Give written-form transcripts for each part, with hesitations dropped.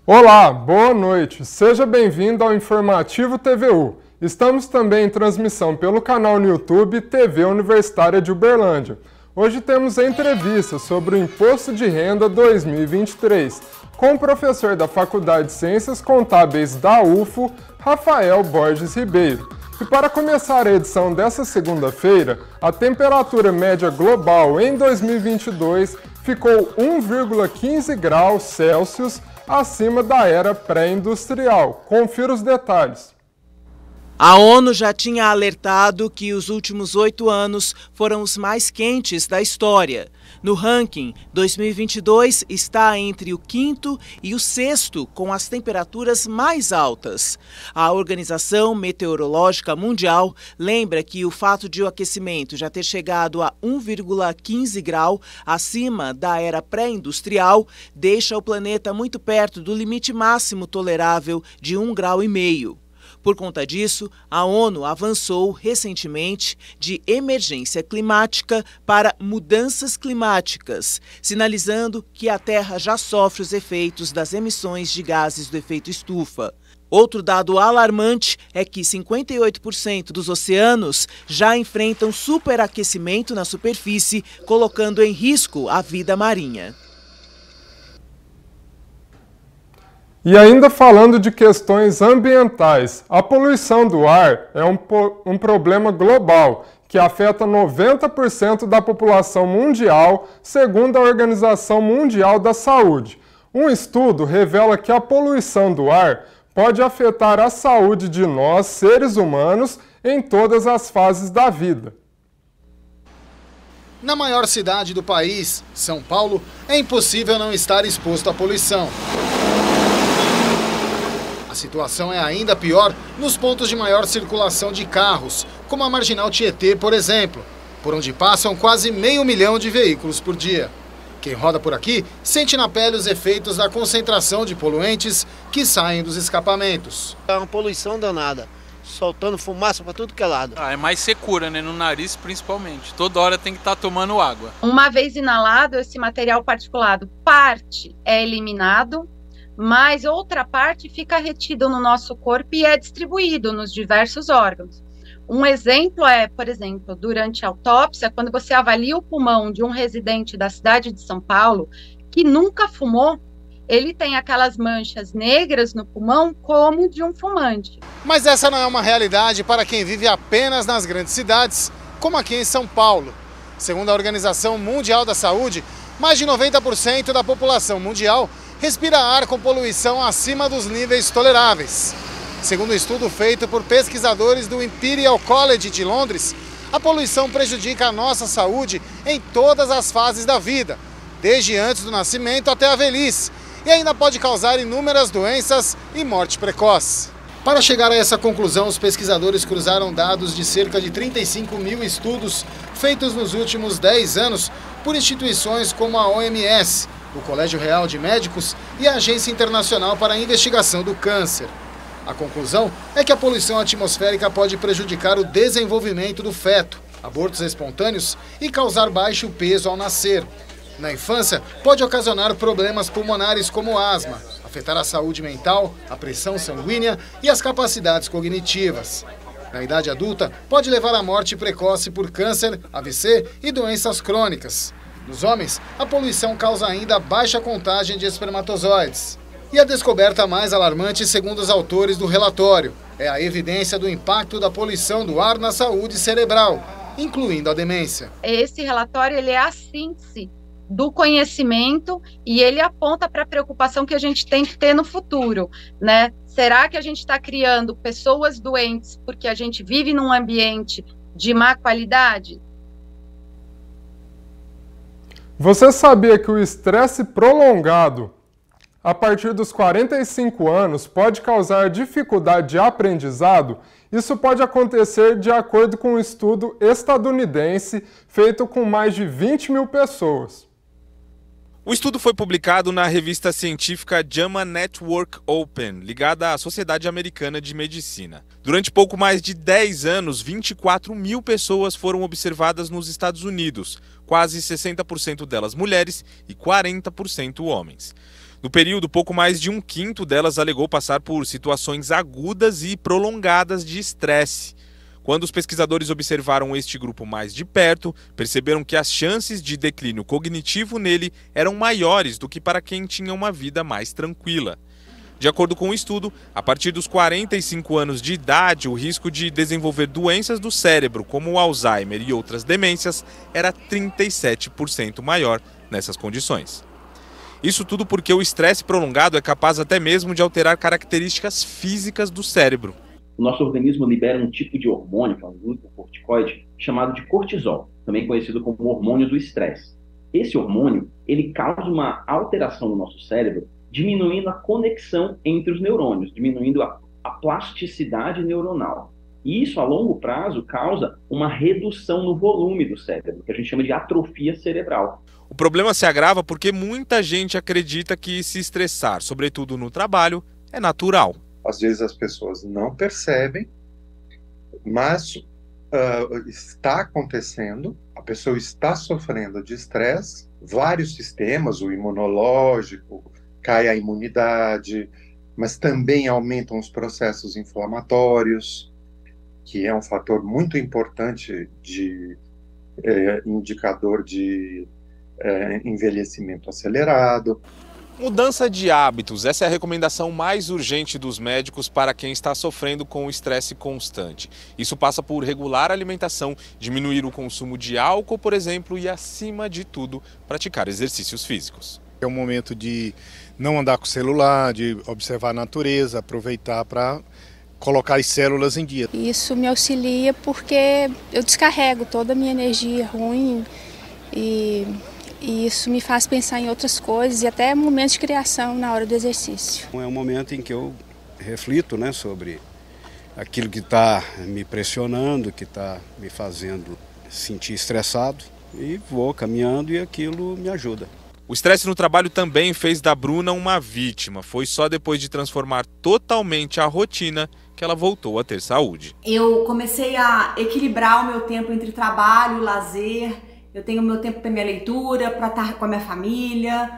Olá, boa noite. Seja bem-vindo ao Informativo TVU. Estamos também em transmissão pelo canal no YouTube TV Universitária de Uberlândia. Hoje temos a entrevista sobre o Imposto de Renda 2023, com o professor da Faculdade de Ciências Contábeis da UFO, Rafael Borges Ribeiro. E para começar a edição dessa segunda-feira, a temperatura média global em 2022 ficou 1,15 graus Celsius acima da era pré-industrial. Confira os detalhes. A ONU já tinha alertado que os últimos 8 anos foram os mais quentes da história. No ranking, 2022 está entre o 5º e o 6º com as temperaturas mais altas. A Organização Meteorológica Mundial lembra que o fato de o aquecimento já ter chegado a 1,15 grau acima da era pré-industrial deixa o planeta muito perto do limite máximo tolerável de 1,5 graus. Por conta disso, a ONU avançou recentemente de emergência climática para mudanças climáticas, sinalizando que a Terra já sofre os efeitos das emissões de gases do efeito estufa. Outro dado alarmante é que 58% dos oceanos já enfrentam superaquecimento na superfície, colocando em risco a vida marinha. E ainda falando de questões ambientais, a poluição do ar é um problema global que afeta 90% da população mundial, segundo a Organização Mundial da Saúde. Um estudo revela que a poluição do ar pode afetar a saúde de nós, seres humanos, em todas as fases da vida. Na maior cidade do país, São Paulo, é impossível não estar exposto à poluição. A situação é ainda pior nos pontos de maior circulação de carros, como a Marginal Tietê, por exemplo, por onde passam quase 500 mil de veículos por dia. Quem roda por aqui sente na pele os efeitos da concentração de poluentes que saem dos escapamentos. É uma poluição danada, soltando fumaça para tudo que é lado. É mais secura, né? No nariz principalmente. Toda hora tem que estar tomando água. Uma vez inalado, esse material particulado, parte é eliminado, mas outra parte fica retida no nosso corpo e é distribuído nos diversos órgãos. Um exemplo é, por exemplo, durante a autópsia, quando você avalia o pulmão de um residente da cidade de São Paulo, que nunca fumou, ele tem aquelas manchas negras no pulmão como de um fumante. Mas essa não é uma realidade para quem vive apenas nas grandes cidades, como aqui em São Paulo. Segundo a Organização Mundial da Saúde, mais de 90% da população mundial respira ar com poluição acima dos níveis toleráveis. Segundo um estudo feito por pesquisadores do Imperial College de Londres, a poluição prejudica a nossa saúde em todas as fases da vida, desde antes do nascimento até a velhice, e ainda pode causar inúmeras doenças e morte precoce. Para chegar a essa conclusão, os pesquisadores cruzaram dados de cerca de 35 mil estudos feitos nos últimos 10 anos por instituições como a OMS, o Colégio Real de Médicos e a Agência Internacional para a Investigação do Câncer. A conclusão é que a poluição atmosférica pode prejudicar o desenvolvimento do feto, abortos espontâneos e causar baixo peso ao nascer. Na infância, pode ocasionar problemas pulmonares como asma, afetar a saúde mental, a pressão sanguínea e as capacidades cognitivas. Na idade adulta, pode levar à morte precoce por câncer, AVC e doenças crônicas. Nos homens, a poluição causa ainda baixa contagem de espermatozoides. E a descoberta mais alarmante, segundo os autores do relatório, é a evidência do impacto da poluição do ar na saúde cerebral, incluindo a demência. Esse relatório ele é a síntese do conhecimento e ele aponta para a preocupação que a gente tem que ter no futuro, né? Será que a gente está criando pessoas doentes porque a gente vive num ambiente de má qualidade? Você sabia que o estresse prolongado a partir dos 45 anos pode causar dificuldade de aprendizado? Isso pode acontecer de acordo com um estudo estadunidense feito com mais de 20 mil pessoas. O estudo foi publicado na revista científica JAMA Network Open, ligada à Sociedade Americana de Medicina. Durante pouco mais de 10 anos, 24 mil pessoas foram observadas nos Estados Unidos, quase 60% delas mulheres e 40% homens. No período, pouco mais de 1/5 delas alegou passar por situações agudas e prolongadas de estresse. Quando os pesquisadores observaram este grupo mais de perto, perceberam que as chances de declínio cognitivo nele eram maiores do que para quem tinha uma vida mais tranquila. De acordo com o estudo, a partir dos 45 anos de idade, o risco de desenvolver doenças do cérebro, como o Alzheimer e outras demências, era 37% maior nessas condições. Isso tudo porque o estresse prolongado é capaz até mesmo de alterar características físicas do cérebro. O nosso organismo libera um tipo de hormônio, que é um glucocorticoide, chamado de cortisol, também conhecido como hormônio do estresse. Esse hormônio, ele causa uma alteração no nosso cérebro, diminuindo a conexão entre os neurônios, diminuindo a plasticidade neuronal. E isso, a longo prazo, causa uma redução no volume do cérebro, que a gente chama de atrofia cerebral. O problema se agrava porque muita gente acredita que se estressar, sobretudo no trabalho, é natural. Às vezes as pessoas não percebem, mas está acontecendo, a pessoa está sofrendo de estresse, vários sistemas, o imunológico, cai a imunidade, mas também aumentam os processos inflamatórios, que é um fator muito importante de indicador de envelhecimento acelerado. Mudança de hábitos, essa é a recomendação mais urgente dos médicos para quem está sofrendo com o estresse constante. Isso passa por regular a alimentação, diminuir o consumo de álcool, por exemplo, e, acima de tudo, praticar exercícios físicos. É um momento de não andar com o celular, de observar a natureza, aproveitar para colocar as células em dia. Isso me auxilia porque eu descarrego toda a minha energia ruim e isso me faz pensar em outras coisas e até momentos de criação na hora do exercício. É um momento em que eu reflito, sobre aquilo que está me pressionando, que está me fazendo sentir estressado, e vou caminhando e aquilo me ajuda. O estresse no trabalho também fez da Bruna uma vítima. Foi só depois de transformar totalmente a rotina que ela voltou a ter saúde. Eu comecei a equilibrar o meu tempo entre trabalho e lazer. Eu tenho meu tempo para minha leitura, para estar com a minha família,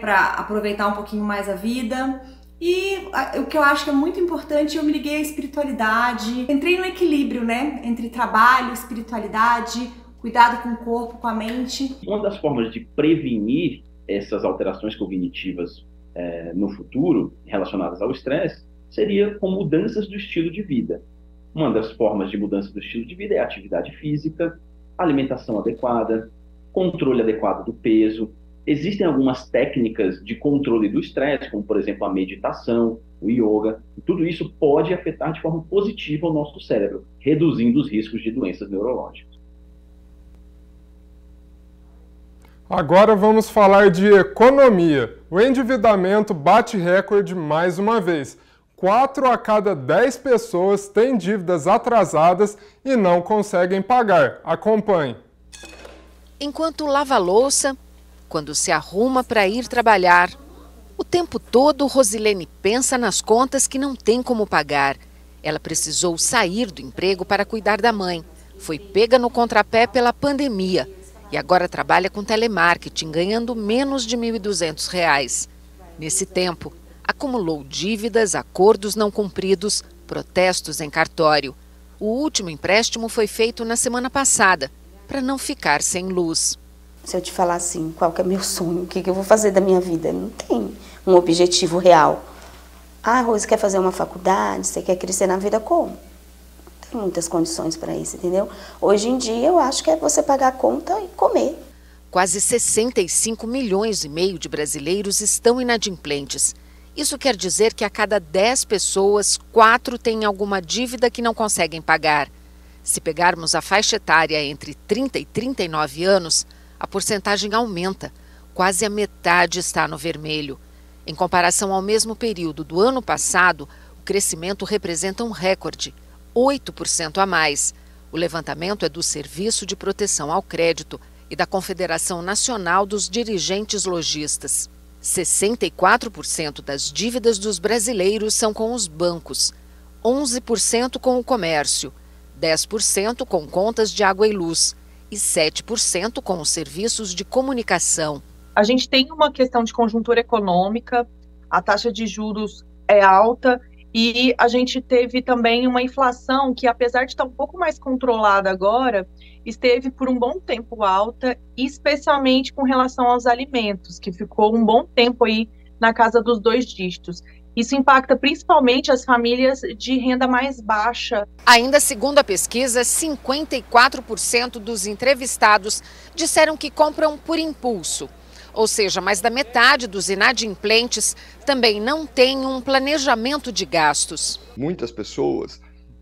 para aproveitar um pouquinho mais a vida. E o que eu acho que é muito importante, eu me liguei à espiritualidade. Entrei no equilíbrio, entre trabalho, espiritualidade, cuidado com o corpo, com a mente. Uma das formas de prevenir essas alterações cognitivas no futuro, relacionadas ao estresse, seria com mudanças do estilo de vida. Uma das formas de mudança do estilo de vida é a atividade física, alimentação adequada, controle adequado do peso. Existem algumas técnicas de controle do estresse, como, por exemplo, a meditação, o yoga. E tudo isso pode afetar de forma positiva o nosso cérebro, reduzindo os riscos de doenças neurológicas. Agora vamos falar de economia. O endividamento bate recorde mais uma vez. 4 a cada 10 pessoas têm dívidas atrasadas e não conseguem pagar. Acompanhe. Enquanto lava a louça, quando se arruma para ir trabalhar, o tempo todo Rosilene pensa nas contas que não tem como pagar. Ela precisou sair do emprego para cuidar da mãe. Foi pega no contrapé pela pandemia e agora trabalha com telemarketing, ganhando menos de R$ 1.200. Nesse tempo, acumulou dívidas, acordos não cumpridos, protestos em cartório. O último empréstimo foi feito na semana passada, para não ficar sem luz. Se eu te falar assim, qual que é meu sonho, o que eu vou fazer da minha vida? Não tem um objetivo real. Ah, Rose, quer fazer uma faculdade? Você quer crescer na vida como? Não tem muitas condições para isso, entendeu? Hoje em dia, eu acho que é você pagar a conta e comer. Quase 65 milhões e meio de brasileiros estão inadimplentes. Isso quer dizer que a cada 10 pessoas, 4 têm alguma dívida que não conseguem pagar. Se pegarmos a faixa etária entre 30 e 39 anos, a porcentagem aumenta. Quase a metade está no vermelho. Em comparação ao mesmo período do ano passado, o crescimento representa um recorde, 8% a mais. O levantamento é do Serviço de Proteção ao Crédito e da Confederação Nacional dos Dirigentes Lojistas. 64% das dívidas dos brasileiros são com os bancos, 11% com o comércio, 10% com contas de água e luz e 7% com os serviços de comunicação. A gente tem uma questão de conjuntura econômica, a taxa de juros é alta e a gente teve também uma inflação que, apesar de estar um pouco mais controlada agora, esteve por um bom tempo alta, especialmente com relação aos alimentos, que ficou um bom tempo aí na casa dos 2 dígitos. Isso impacta principalmente as famílias de renda mais baixa. Ainda segundo a pesquisa, 54% dos entrevistados disseram que compram por impulso. Ou seja, mais da metade dos inadimplentes também não tem um planejamento de gastos. Muitas pessoas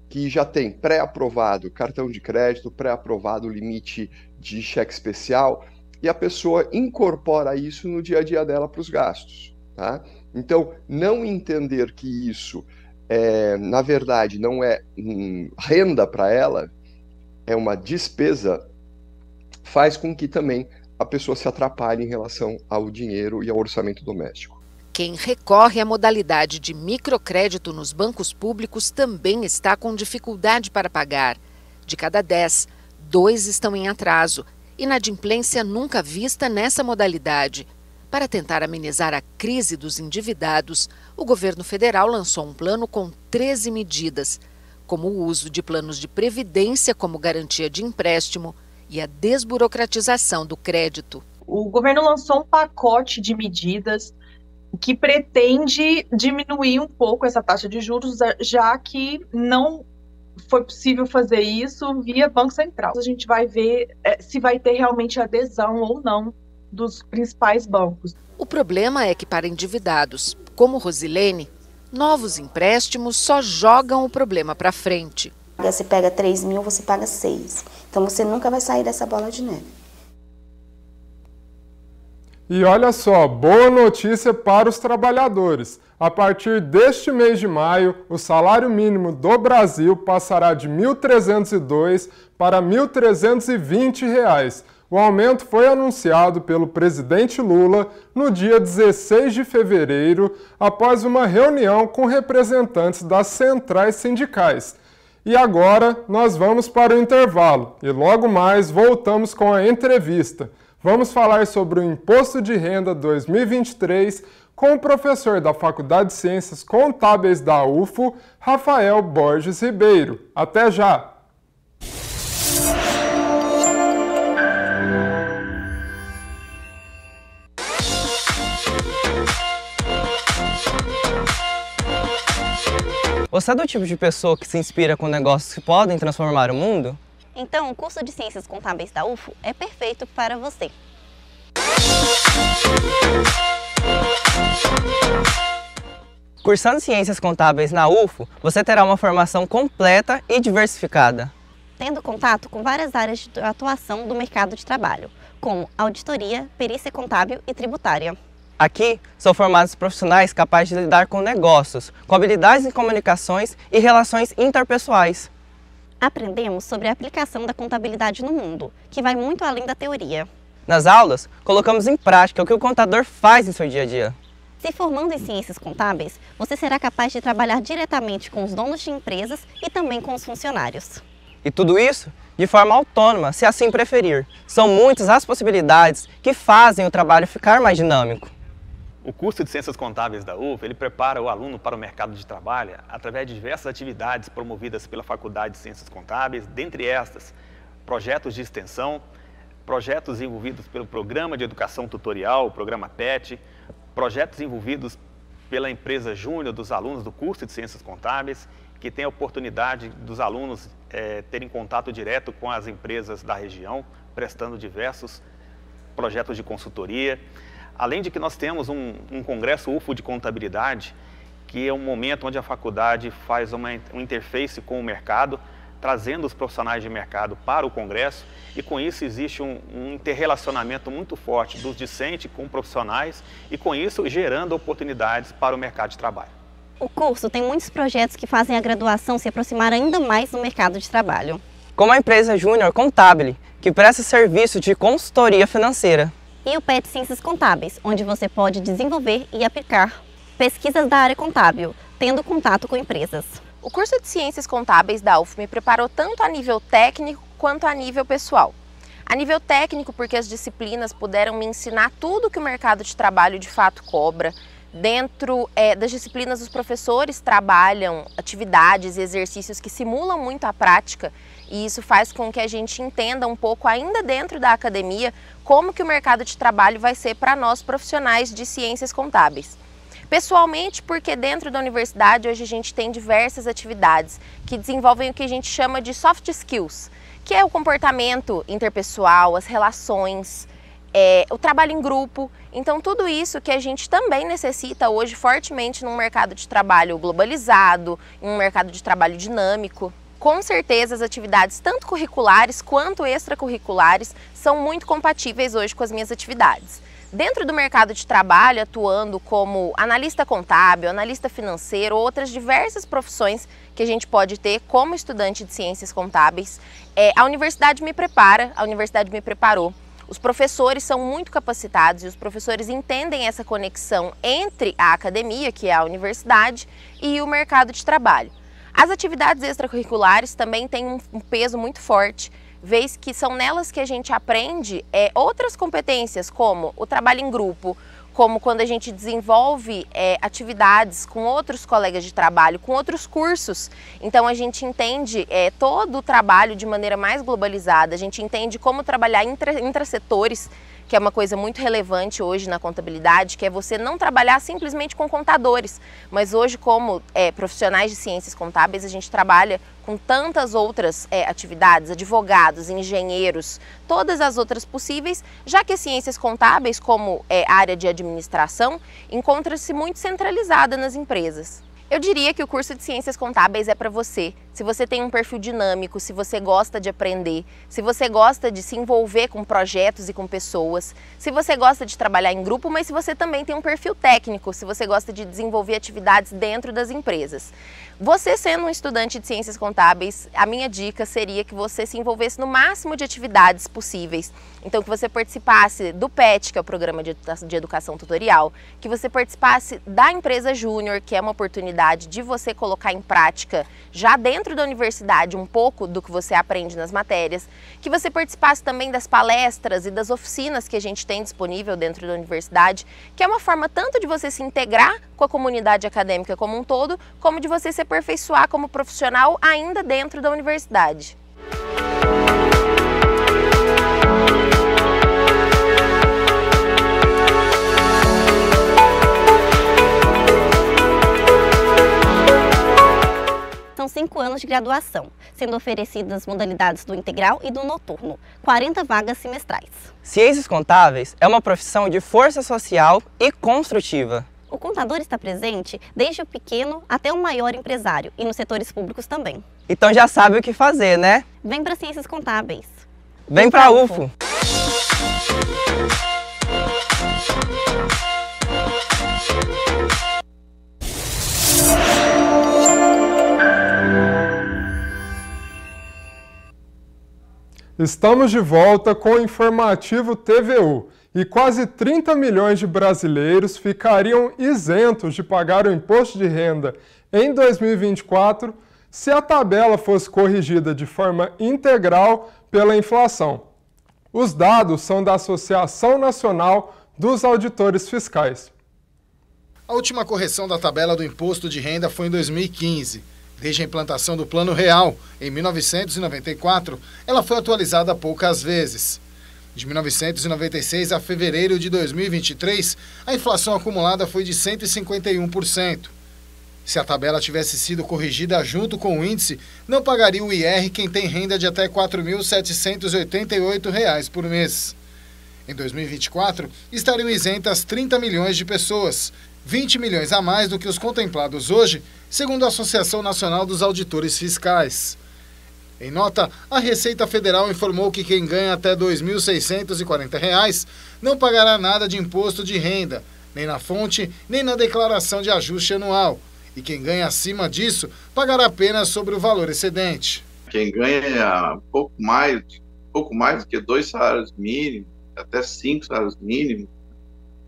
que já têm pré-aprovado cartão de crédito, pré-aprovado limite de cheque especial, e a pessoa incorpora isso no dia a dia dela para os gastos, tá? Então, não entender que isso, na verdade, não é renda para ela, é uma despesa, faz com que também a pessoa se atrapalhe em relação ao dinheiro e ao orçamento doméstico. Quem recorre à modalidade de microcrédito nos bancos públicos também está com dificuldade para pagar. De cada 10, 2 estão em atraso. Inadimplência nunca vista nessa modalidade. Para tentar amenizar a crise dos endividados, o governo federal lançou um plano com 13 medidas, como o uso de planos de previdência como garantia de empréstimo e a desburocratização do crédito. O governo lançou um pacote de medidas que pretende diminuir um pouco essa taxa de juros, já que não foi possível fazer isso via Banco Central. A gente vai ver se vai ter realmente adesão ou não dos principais bancos. O problema é que para endividados, como Rosilene, novos empréstimos só jogam o problema para frente. Você pega 3 mil, você paga 6. Então você nunca vai sair dessa bola de neve. E olha só, boa notícia para os trabalhadores. A partir deste mês de maio, o salário mínimo do Brasil passará de R$ 1.302 para R$ 1.320. O aumento foi anunciado pelo presidente Lula no dia 16 de fevereiro, após uma reunião com representantes das centrais sindicais. E agora nós vamos para o intervalo e logo mais voltamos com a entrevista. Vamos falar sobre o Imposto de Renda 2023 com o professor da Faculdade de Ciências Contábeis da UFO, Rafael Borges Ribeiro. Até já! Você é do tipo de pessoa que se inspira com negócios que podem transformar o mundo? Então, o curso de Ciências Contábeis da UFO é perfeito para você. Cursando Ciências Contábeis na UFO, você terá uma formação completa e diversificada. Tendo contato com várias áreas de atuação do mercado de trabalho, como auditoria, perícia contábil e tributária. Aqui são formados profissionais capazes de lidar com negócios, com habilidades em comunicações e relações interpessoais. Aprendemos sobre a aplicação da contabilidade no mundo, que vai muito além da teoria. Nas aulas, colocamos em prática o que o contador faz em seu dia a dia. Se formando em ciências contábeis, você será capaz de trabalhar diretamente com os donos de empresas e também com os funcionários. E tudo isso de forma autônoma, se assim preferir. São muitas as possibilidades que fazem o trabalho ficar mais dinâmico. O curso de Ciências Contábeis da UFO, ele prepara o aluno para o mercado de trabalho através de diversas atividades promovidas pela Faculdade de Ciências Contábeis, dentre estas, projetos de extensão, projetos envolvidos pelo Programa de Educação Tutorial, o Programa PET, projetos envolvidos pela empresa Júnior dos alunos do curso de Ciências Contábeis, que tem a oportunidade dos alunos terem contato direto com as empresas da região, prestando diversos projetos de consultoria. Além de que nós temos um congresso UFO de contabilidade, que é um momento onde a faculdade faz uma interface com o mercado, trazendo os profissionais de mercado para o congresso, e com isso existe um interrelacionamento muito forte dos discentes com profissionais e com isso gerando oportunidades para o mercado de trabalho. O curso tem muitos projetos que fazem a graduação se aproximar ainda mais do mercado de trabalho. Como a empresa Júnior Contabile, que presta serviço de consultoria financeira. E o PET Ciências Contábeis, onde você pode desenvolver e aplicar pesquisas da área contábil, tendo contato com empresas. O curso de Ciências Contábeis da UFO me preparou tanto a nível técnico quanto a nível pessoal. A nível técnico, porque as disciplinas puderam me ensinar tudo que o mercado de trabalho de fato cobra. Dentro das disciplinas, os professores trabalham atividades e exercícios que simulam muito a prática, e isso faz com que a gente entenda um pouco, ainda dentro da academia, como que o mercado de trabalho vai ser para nós profissionais de ciências contábeis. Pessoalmente, porque dentro da universidade hoje a gente tem diversas atividades que desenvolvem o que a gente chama de soft skills, que é o comportamento interpessoal, as relações, o trabalho em grupo. Então tudo isso que a gente também necessita hoje fortemente num mercado de trabalho globalizado, em um mercado de trabalho dinâmico. Com certeza as atividades tanto curriculares quanto extracurriculares são muito compatíveis hoje com as minhas atividades. Dentro do mercado de trabalho, atuando como analista contábil, analista financeiro, outras diversas profissões que a gente pode ter como estudante de ciências contábeis, a universidade me prepara, a universidade me preparou. Os professores são muito capacitados e os professores entendem essa conexão entre a academia, que é a universidade, e o mercado de trabalho. As atividades extracurriculares também têm um peso muito forte, vez que são nelas que a gente aprende outras competências, como o trabalho em grupo, como quando a gente desenvolve atividades com outros colegas de trabalho, com outros cursos. Então a gente entende todo o trabalho de maneira mais globalizada, a gente entende como trabalhar intrasetores, que é uma coisa muito relevante hoje na contabilidade, que é você não trabalhar simplesmente com contadores, mas hoje como profissionais de ciências contábeis a gente trabalha com tantas outras atividades, advogados, engenheiros, todas as outras possíveis, já que as ciências contábeis, como a área de administração, encontra-se muito centralizada nas empresas. Eu diria que o curso de Ciências Contábeis é para você. Se você tem um perfil dinâmico, se você gosta de aprender, se você gosta de se envolver com projetos e com pessoas, se você gosta de trabalhar em grupo, mas se você também tem um perfil técnico, se você gosta de desenvolver atividades dentro das empresas. Você sendo um estudante de Ciências Contábeis, a minha dica seria que você se envolvesse no máximo de atividades possíveis. Então que você participasse do PET, que é o Programa de Educação Tutorial, que você participasse da Empresa Júnior, que é uma oportunidade de você colocar em prática, já dentro da universidade, um pouco do que você aprende nas matérias, que você participasse também das palestras e das oficinas que a gente tem disponível dentro da universidade, que é uma forma tanto de você se integrar com a comunidade acadêmica como um todo, como de você se aperfeiçoar como profissional ainda dentro da universidade. São 5 anos de graduação, sendo oferecidas modalidades do integral e do noturno, 40 vagas semestrais. Ciências contábeis é uma profissão de força social e construtiva. O contador está presente desde o pequeno até o maior empresário e nos setores públicos também. Então já sabe o que fazer, né? Vem para Ciências Contábeis. Vem para a UFO. Estamos de volta com o informativo TVU e quase 30 milhões de brasileiros ficariam isentos de pagar o imposto de renda em 2024 se a tabela fosse corrigida de forma integral pela inflação. Os dados são da Associação Nacional dos Auditores Fiscais. A última correção da tabela do imposto de renda foi em 2015. Desde a implantação do Plano Real, em 1994, ela foi atualizada poucas vezes. De 1996 a fevereiro de 2023, a inflação acumulada foi de 151%. Se a tabela tivesse sido corrigida junto com o índice, não pagaria o IR quem tem renda de até R$ 4.788 por mês. Em 2024, estariam isentas 30 milhões de pessoas, 20 milhões a mais do que os contemplados hoje, segundo a Associação Nacional dos Auditores Fiscais. Em nota, a Receita Federal informou que quem ganha até R$ 2.640 não pagará nada de imposto de renda, nem na fonte, nem na declaração de ajuste anual. E quem ganha acima disso pagará apenas sobre o valor excedente. Quem ganha pouco mais do que 2 salários mínimos, até 5 salários mínimos,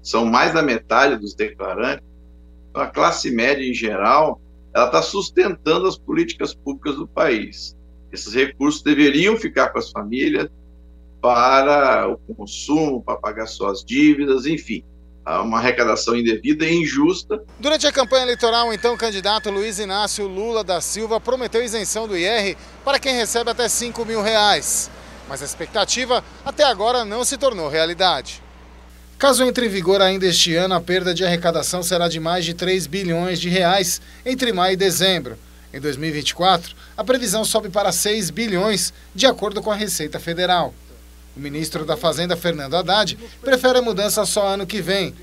são mais da metade dos declarantes. Então, a classe média, em geral, ela está sustentando as políticas públicas do país. Esses recursos deveriam ficar com as famílias, para o consumo, para pagar suas dívidas, enfim. Uma arrecadação indevida e injusta. Durante a campanha eleitoral, o então candidato Luiz Inácio Lula da Silva prometeu isenção do IR para quem recebe até R$5 mil. Mas a expectativa até agora não se tornou realidade. Caso entre em vigor ainda este ano, a perda de arrecadação será de mais de R$3 bilhões entre maio e dezembro. Em 2024, a previsão sobe para 6 bilhões, de acordo com a Receita Federal. O ministro da Fazenda, Fernando Haddad, prefere a mudança só ano que vem.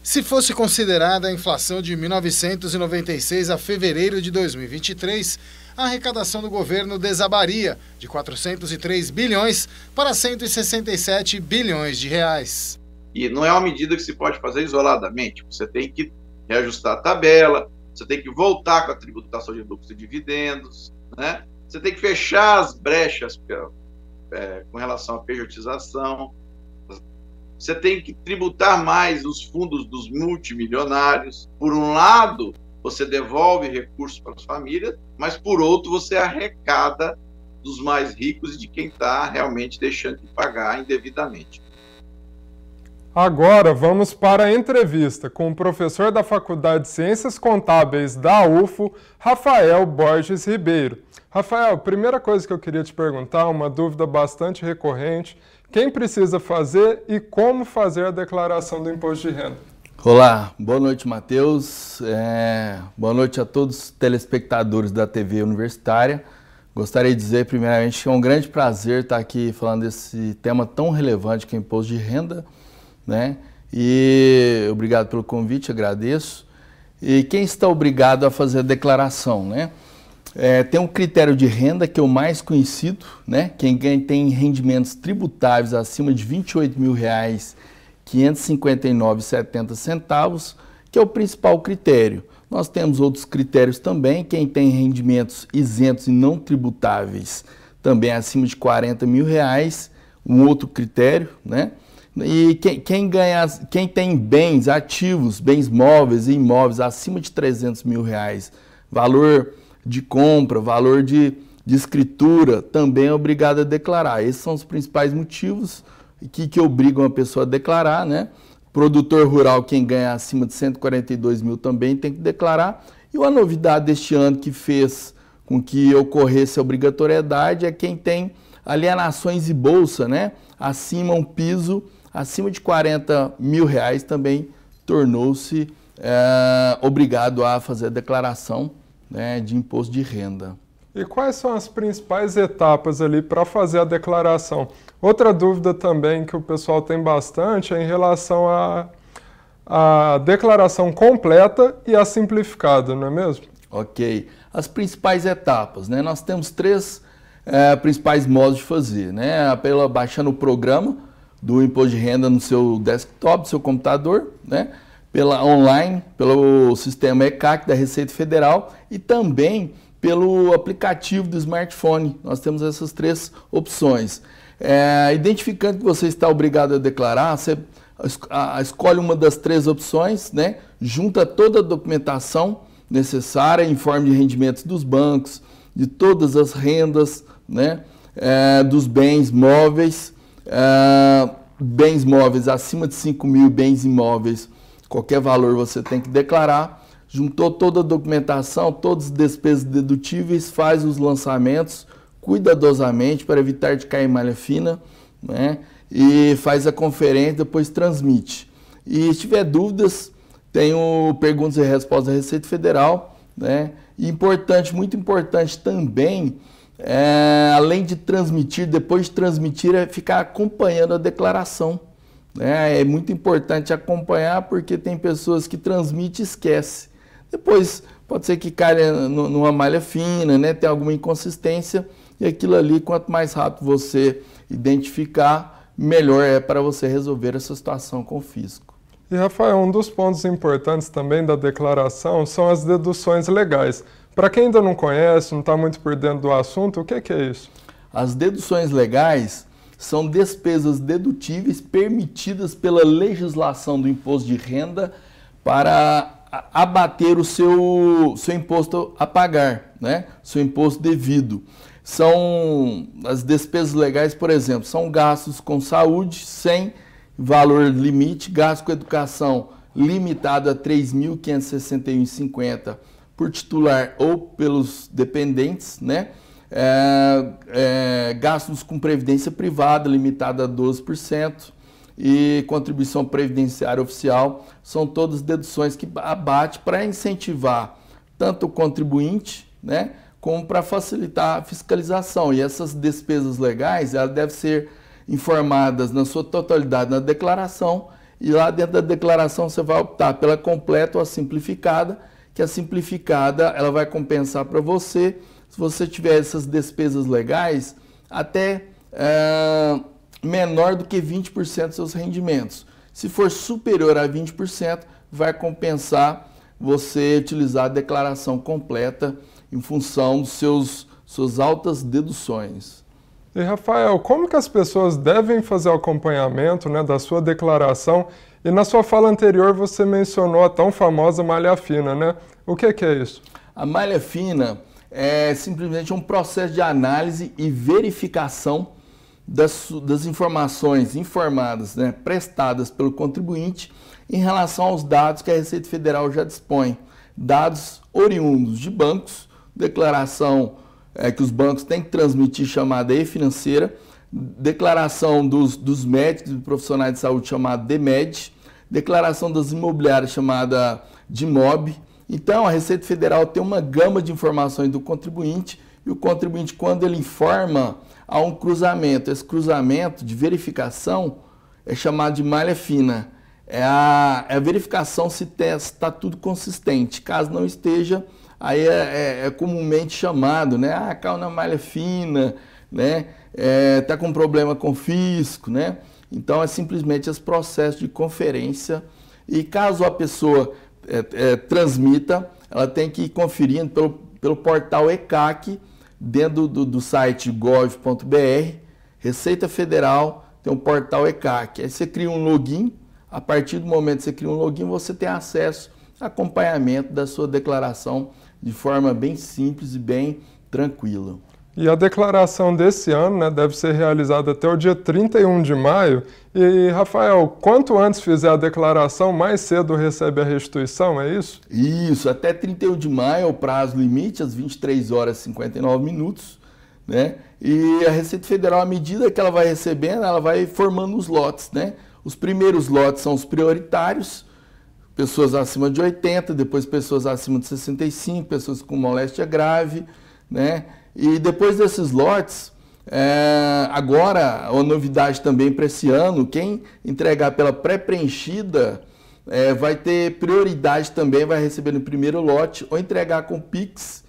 Se fosse considerada a inflação de 1996 a fevereiro de 2023, a arrecadação do governo desabaria de 403 bilhões para 167 bilhões de reais. E não é uma medida que se pode fazer isoladamente. Você tem que reajustar a tabela, você tem que voltar com a tributação de lucros e dividendos, né? Você tem que fechar as brechas com relação à pejotização. Você tem que tributar mais os fundos dos multimilionários. Por um lado, você devolve recursos para as famílias, mas por outro, você arrecada dos mais ricos e de quem está realmente deixando de pagar indevidamente. Agora vamos para a entrevista com o professor da Faculdade de Ciências Contábeis da UFO, Rafael Borges Ribeiro. Rafael, primeira coisa que eu queria te perguntar, uma dúvida bastante recorrente, quem precisa fazer e como fazer a declaração do imposto de renda? Olá, boa noite, Matheus. Boa noite a todos os telespectadores da TV Universitária. Gostaria de dizer, primeiramente, que é um grande prazer estar aqui falando desse tema tão relevante que é o imposto de renda, né? E obrigado pelo convite, agradeço. E quem está obrigado a fazer a declaração, né? Tem um critério de renda que é o mais conhecido, né? Quem tem rendimentos tributáveis acima de R$ 28.559,70, que é o principal critério. Nós temos outros critérios também, quem tem rendimentos isentos e não tributáveis também acima de R$ 40 mil, um outro critério, né? E quem tem bens ativos, bens móveis e imóveis acima de R$ 300 mil, valor de compra, valor de escritura, também é obrigado a declarar. Esses são os principais motivos que obrigam a pessoa a declarar, né? Produtor rural, quem ganha acima de 142 mil também tem que declarar. E uma novidade deste ano que fez com que ocorresse a obrigatoriedade é quem tem alienações e bolsa, né? Acima um piso, acima de R$ 40 mil também tornou-se obrigado a fazer a declaração, né, de imposto de renda. E quais são as principais etapas ali para fazer a declaração? Outra dúvida também que o pessoal tem bastante é em relação à declaração completa e a simplificada, não é mesmo? Ok. As principais etapas, né? Nós temos três principais modos de fazer, né? Baixando o programa do imposto de renda no seu desktop, no seu computador, né? Pela online, pelo sistema ECAC da Receita Federal e também pelo aplicativo do smartphone. Nós temos essas três opções. Identificando que você está obrigado a declarar, você escolhe uma das três opções, né? Junta toda a documentação necessária, informe de rendimentos dos bancos, de todas as rendas, né? Dos bens móveis, acima de 5 mil, bens imóveis, qualquer valor você tem que declarar. Juntou toda a documentação, todas as despesas dedutíveis, faz os lançamentos cuidadosamente para evitar de cair em malha fina, né? E faz a conferência, depois transmite. E se tiver dúvidas, tem o perguntas e respostas da Receita Federal, né? E importante, muito importante também, além de transmitir, depois de transmitir, é ficar acompanhando a declaração. É muito importante acompanhar, porque tem pessoas que transmitem e esquecem. Depois pode ser que caia numa malha fina, né? Tem alguma inconsistência, e aquilo ali, quanto mais rápido você identificar, melhor é para você resolver essa situação com o fisco. E, Rafael, um dos pontos importantes também da declaração são as deduções legais. Para quem ainda não conhece, não está muito por dentro do assunto, o que é isso? As deduções legais são despesas dedutíveis permitidas pela legislação do imposto de renda para abater o seu imposto a pagar, né? Seu imposto devido. são as despesas legais, por exemplo, são gastos com saúde sem valor limite, gasto com educação limitado a R$ 3.561,50 por titular ou pelos dependentes, né? Gastos com previdência privada limitado a 12% e contribuição previdenciária oficial, são todas deduções que abate para incentivar tanto o contribuinte, né, como para facilitar a fiscalização. E essas despesas legais, elas devem ser informadas na sua totalidade na declaração, e lá dentro da declaração você vai optar pela completa ou a simplificada, que a simplificada ela vai compensar para você, se você tiver essas despesas legais, até menor do que 20% dos seus rendimentos. Se for superior a 20%, vai compensar você utilizar a declaração completa em função dos suas altas deduções. E Rafael, como que as pessoas devem fazer o acompanhamento, né, da sua declaração? E na sua fala anterior você mencionou a tão famosa malha fina, né? O que é isso? A malha fina é simplesmente um processo de análise e verificação das informações informadas, né, prestadas pelo contribuinte em relação aos dados que a Receita Federal já dispõe. Dados oriundos de bancos, declaração que os bancos têm que transmitir chamada e-financeira, declaração dos médicos e profissionais de saúde chamada DMED, declaração das imobiliárias chamada DIMOB. Então a Receita Federal tem uma gama de informações do contribuinte e o contribuinte, quando ele informa, há um cruzamento. Esse cruzamento de verificação é chamado de malha fina. É a verificação se está tudo consistente. Caso não esteja, aí é comumente chamado, né? Caiu na malha fina, né? Tá com problema com fisco, né? Então é simplesmente esse processo de conferência. E caso a pessoa transmita, ela tem que ir conferindo pelo portal ECAC, dentro do site gov.br, Receita Federal, tem um portal ECAC. Aí você cria um login, a partir do momento que você cria um login, você tem acesso a acompanhamento da sua declaração de forma bem simples e bem tranquila. E a declaração desse ano, né, deve ser realizada até o dia 31 de maio. E, Rafael, quanto antes fizer a declaração, mais cedo recebe a restituição, é isso? Isso, até 31 de maio é o prazo limite, às 23 horas e 59 minutos. Né? E a Receita Federal, à medida que ela vai recebendo, ela vai formando os lotes. Né? Os primeiros lotes são os prioritários, pessoas acima de 80, depois pessoas acima de 65, pessoas com moléstia grave, né? E depois desses lotes, agora, a novidade também para esse ano, quem entregar pela pré-preenchida vai ter prioridade também, vai receber no primeiro lote, ou entregar com Pix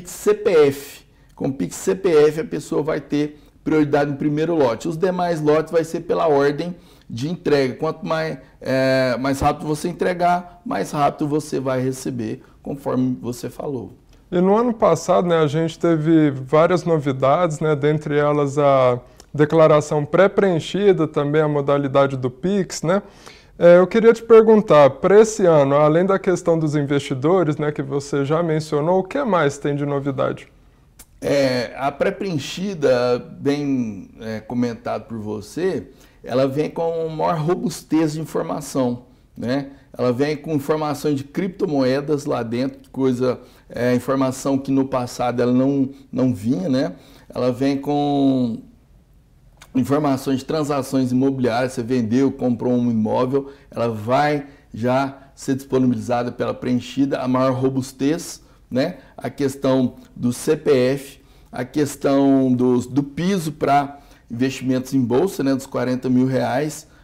CPF. Com Pix CPF a pessoa vai ter prioridade no primeiro lote. Os demais lotes vai ser pela ordem de entrega. Quanto mais rápido você entregar, mais rápido você vai receber, conforme você falou. E no ano passado, né, a gente teve várias novidades, né, dentre elas a declaração pré-preenchida, também a modalidade do Pix, né? Eu queria te perguntar, para esse ano, além da questão dos investidores, né, que você já mencionou, o que mais tem de novidade? A pré-preenchida, bem comentado por você, ela vem com maior robustez de informação, né? Ela vem com informações de criptomoedas lá dentro, informação que no passado ela não vinha, né? Ela vem com informações de transações imobiliárias, você vendeu, comprou um imóvel, ela vai já ser disponibilizada pela preenchida, a maior robustez, né? A questão do CPF, a questão do piso para investimentos em bolsa, né? Dos R$40 mil,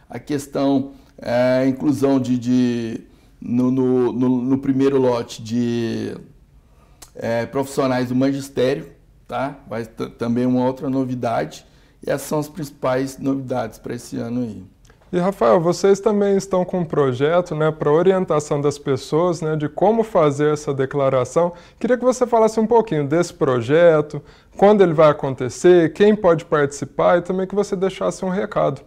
a questão inclusão no primeiro lote de profissionais do magistério, tá? Vai também uma outra novidade, e essas são as principais novidades para esse ano aí. E Rafael, vocês também estão com um projeto, né, para orientação das pessoas, né, de como fazer essa declaração. Queria que você falasse um pouquinho desse projeto, quando ele vai acontecer, quem pode participar, e também que você deixasse um recado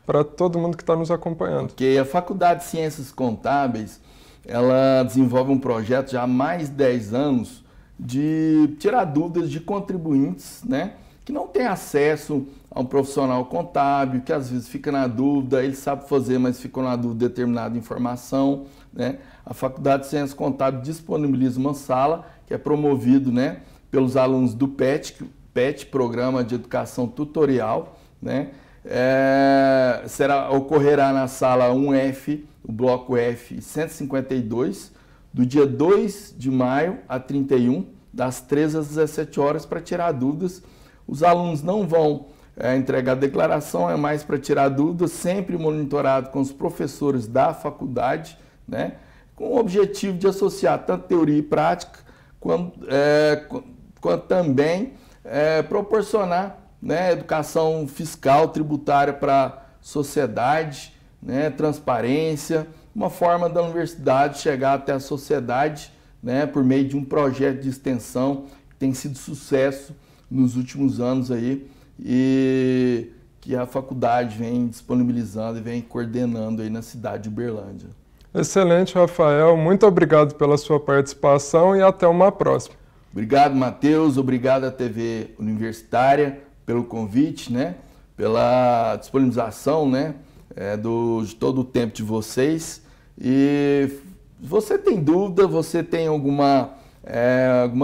para todo mundo que está nos acompanhando. Okay. A Faculdade de Ciências Contábeis, ela desenvolve um projeto já há mais de 10 anos de tirar dúvidas de contribuintes, né, que não têm acesso a um profissional contábil, que às vezes fica na dúvida, ele sabe fazer, mas ficou na dúvida de determinada informação, né. A Faculdade de Ciências Contábeis disponibiliza uma sala que é promovido, né, pelos alunos do PET, Programa de Educação Tutorial, né. Ocorrerá na sala 1F, o bloco F 152, do dia 2 de maio a 31, das 13 às 17 horas, para tirar dúvidas. Os alunos não vão entregar declaração, é mais para tirar dúvidas, sempre monitorado com os professores da faculdade, né, com o objetivo de associar tanto teoria e prática, quanto também proporcionar, né, educação fiscal, tributária para a sociedade, né, transparência, uma forma da universidade chegar até a sociedade, né, por meio de um projeto de extensão que tem sido sucesso nos últimos anos aí e que a faculdade vem disponibilizando e vem coordenando aí na cidade de Uberlândia. Excelente, Rafael. Muito obrigado pela sua participação e até uma próxima. Obrigado, Matheus. Obrigado à TV Universitária pelo convite, né, pela disponibilização, né, de todo o tempo de vocês. E você tem dúvida, você tem alguma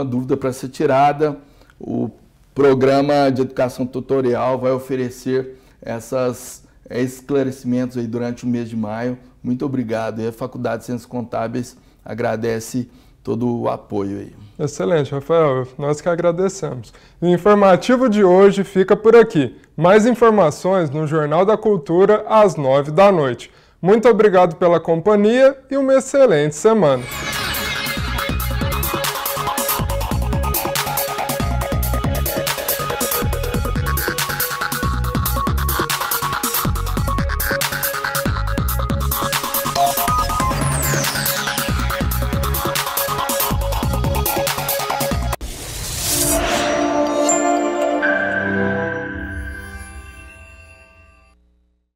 dúvida para ser tirada, o programa de educação tutorial vai oferecer esses esclarecimentos aí durante o mês de maio. Muito obrigado. E a Faculdade de Ciências Contábeis agradece todo o apoio aí. Excelente, Rafael. Nós que agradecemos. O informativo de hoje fica por aqui. Mais informações no Jornal da Cultura às 9 da noite. Muito obrigado pela companhia e uma excelente semana.